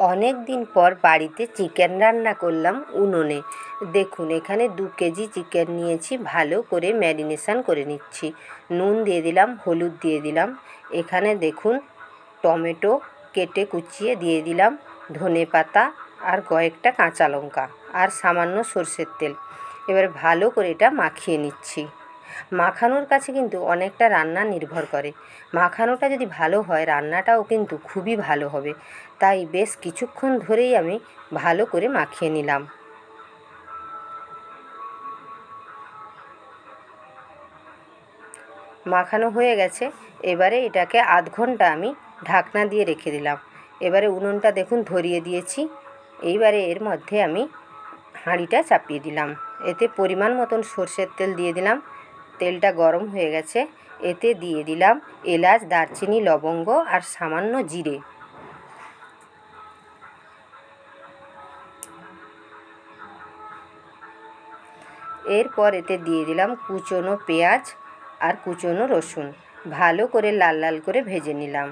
অনেক দিন পর বাড়িতে চিকেন রান্না করলাম উনুনে। দেখুন এখানে 2 কেজি চিকেন নিয়েছি, ভালো করে ম্যারিনেশন করে নিচ্ছি। নুন দিয়ে দিলাম, হলুদ দিয়ে দিলাম। এখানে দেখুন টমেটো কেটে কুচিয়ে দিয়ে দিলাম, ধনেপাতা আর কয়েকটা কাঁচা লঙ্কা আর সামান্য সরষের তেল। এবার ভালো করে এটা মাখিয়ে নিচ্ছি। মাখানোর কাছে কিন্তু অনেকটা রান্না নির্ভর করে। মাখানোটা যদি ভালো হয় রান্নাটাও কিন্তু খুবই ভালো হবে। তাই বেশ কিছুক্ষণ ধরেই আমি ভালো করে মাখিয়ে নিলাম। মাখানো হয়ে গেছে। এবারে এটাকে আধ ঘন্টা আমি ঢাকনা দিয়ে রেখে দিলাম। এবারে উনুনটা দেখুন ধরিয়ে দিয়েছি। এইবারে এর মধ্যে আমি হাঁড়িটা চাপিয়ে দিলাম। এতে পরিমাণ মতন সরষের তেল দিয়ে দিলাম। তেলটা গরম হয়ে গেছে। এতে দিয়ে দিলাম এলাচ, দারচিনি, লবঙ্গ আর সামান্য জিরে। এরপর এতে দিয়ে দিলাম কুচনো পেঁয়াজ আর কুচনো রসুন। ভালো করে লাল লাল করে ভেজে নিলাম।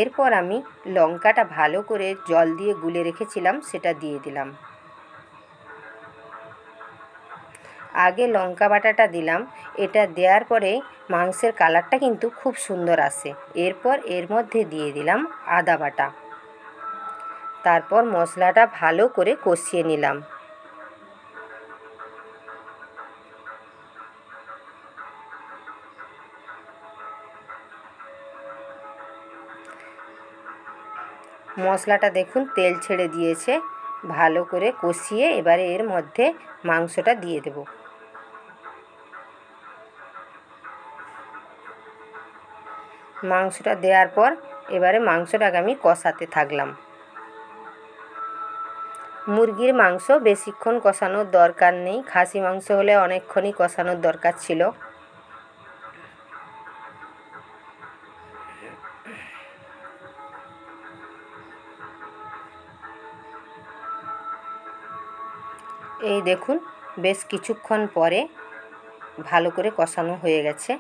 এরপর আমি লঙ্কাটা ভালো করে জল দিয়ে গুলে রেখেছিলাম সেটা দিয়ে দিলাম। আগে লঙ্কা বাটাটা দিলাম। এটা দেওয়ার পরে মাংসের কালারটা কিন্তু খুব সুন্দর আসে। এরপর এর মধ্যে দিয়ে দিলাম আদা বাটা। তারপর মশলাটা ভালো করে কষিয়ে নিলাম। মশলাটা দেখুন তেল ছেড়ে দিয়েছে। ভালো করে কষিয়ে এবারে এর মধ্যে মাংসটা দিয়ে দেব। মাংসটা দেওয়ার পর এবারে মাংসটাকে আমি কষাতে থাকলাম। মুরগির মাংস বেশিক্ষণ কষানোর দরকার নেই। খাসি মাংস হলে অনেকক্ষণই কষানোর দরকার ছিল। এই দেখুন বেশ কিছুক্ষণ পরে ভালো করে কষানো হয়ে গেছে।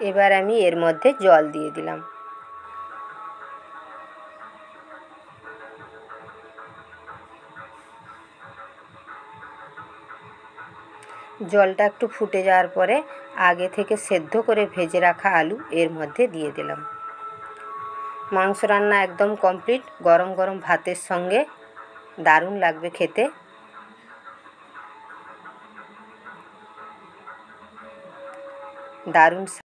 এবার আমি এর মধ্যে জল দিয়ে দিলাম। জলটা একটু ফুটে যাওয়ার পরে আগে থেকে সেদ্ধ করে ভেজে রাখা আলু এর মধ্যে দিয়ে দিলাম। মাংস রান্না একদম কমপ্লিট। গরম গরম ভাতের সঙ্গে দারুণ লাগবে খেতে। দারুণ